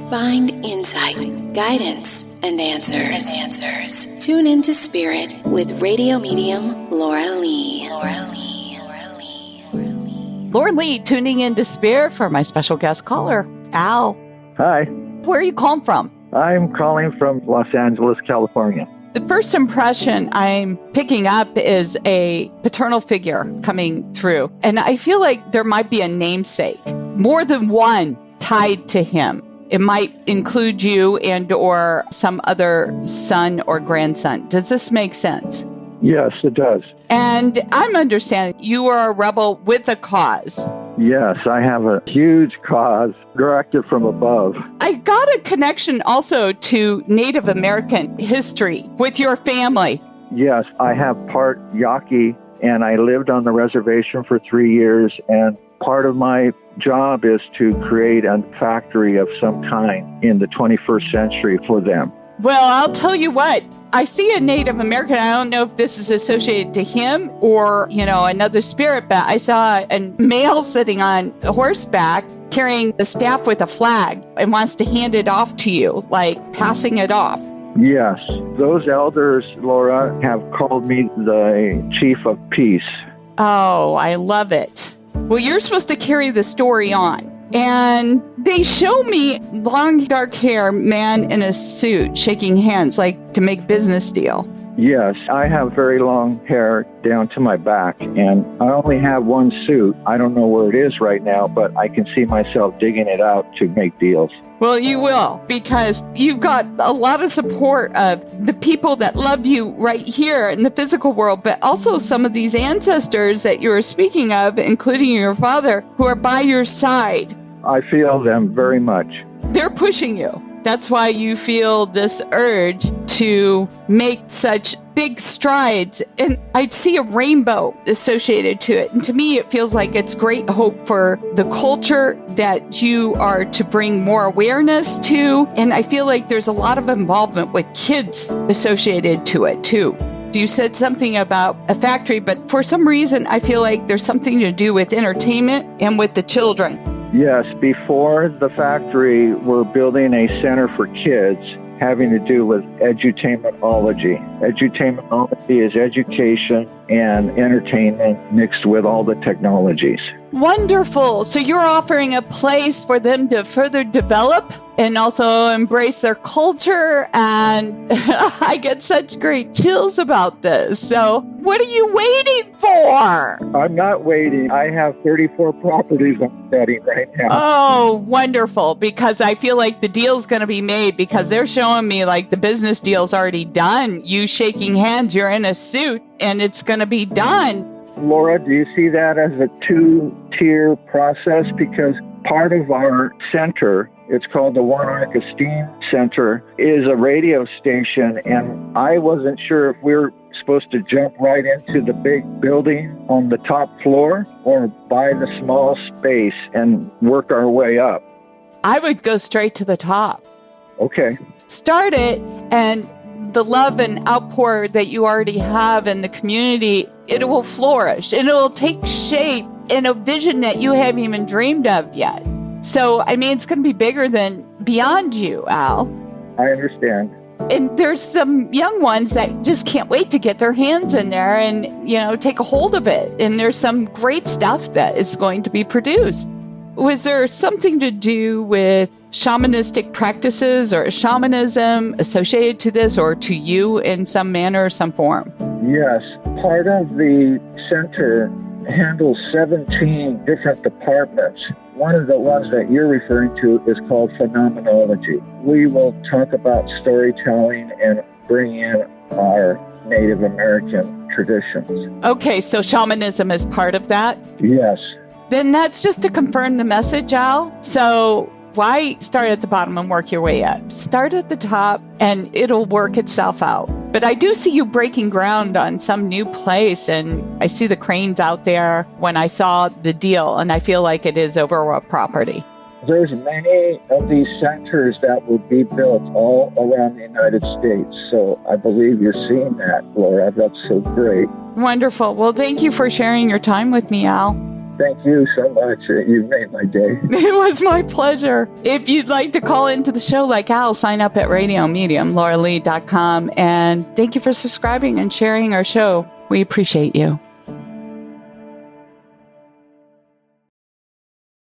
Find insight, guidance, and answers. Tune into Spirit with radio medium Laura Lee. Laura Lee, tuning into Spirit for my special guest caller, Al. Hi. Where are you calling from? I'm calling from Los Angeles, California. The first impression I'm picking up is a paternal figure coming through. And I feel like there might be a namesake, more than one tied to him. It might include you and or some other son or grandson. Does this make sense? Yes, it does. And I'm understanding you are a rebel with a cause. Yes, I have a huge cause directed from above. I got a connection also to Native American history with your family. Yes, I have part Yaqui, and I lived on the reservation for 3 years, and part of my job is to create a factory of some kind in the 21st century for them. Well, I'll tell you what. I see a Native American. I don't know if this is associated to him or, another spirit, but I saw a male sitting on horseback carrying a staff with a flag and wants to hand it off to you, like passing it off. Yes, those elders, Laura, have called me the Chief of Peace. Oh, I love it. Well, you're supposed to carry the story on. And they show me long, dark hair, man in a suit, shaking hands like to make business deal. Yes, I have very long hair down to my back, and I only have one suit. I don't know where it is right now, but I can see myself digging it out to make deals. Well, you will, because you've got a lot of support of the people that love you right here in the physical world, but also some of these ancestors that you were speaking of, including your father, who are by your side. I feel them very much. They're pushing you. That's why you feel this urge to make such big strides. And I see a rainbow associated to it. And to me, it feels like it's great hope for the culture that you are to bring more awareness to. And I feel like there's a lot of involvement with kids associated to it, too. You said something about a factory, but for some reason, I feel like there's something to do with entertainment and with the children. Yes, before the factory, we're building a center for kids having to do with edutainmentology. Edutainmentology is education and entertainment mixed with all the technologies. Wonderful. So you're offering a place for them to further develop and also embrace their culture. And I get such great chills about this. So what are you waiting for? I'm not waiting. I have 34 properties I'm studying right now. Oh, wonderful. Because I feel like the deal's going to be made because they're showing me like the business deal's already done. You shaking hands, you're in a suit, and it's going to be done. Laura, do you see that as a two-tier process? Because part of our center, it's called the One Arc Esteem Center, is a radio station, and I wasn't sure if we were supposed to jump right into the big building on the top floor or buy the small space and work our way up. I would go straight to the top. Okay. Start it, and the love and outpour that you already have in the community, it will flourish and it will take shape in a vision that you haven't even dreamed of yet. So, it's going to be bigger than beyond you, Al. I understand. And there's some young ones that just can't wait to get their hands in there and, take a hold of it. And there's some great stuff that is going to be produced. Was there something to do with shamanistic practices or shamanism associated to this or to you in some manner or some form? Yes. Part of the center handles 17 different departments. One of the ones that you're referring to is called phenomenology. We will talk about storytelling and bring in our Native American traditions. Okay, so shamanism is part of that? Yes. Then that's just to confirm the message, Al. So why start at the bottom and work your way up? Start at the top and it'll work itself out. But I do see you breaking ground on some new place, and I see the cranes out there when I saw the deal, and I feel like it is over a property. There's many of these centers that will be built all around the United States. So I believe you're seeing that, Laura. That's so great. Wonderful. Well, thank you for sharing your time with me, Al. Thank you so much. You made my day. It was my pleasure. If you'd like to call into the show like Al, sign up at radiomedium, lauralee.com. And thank you for subscribing and sharing our show. We appreciate you.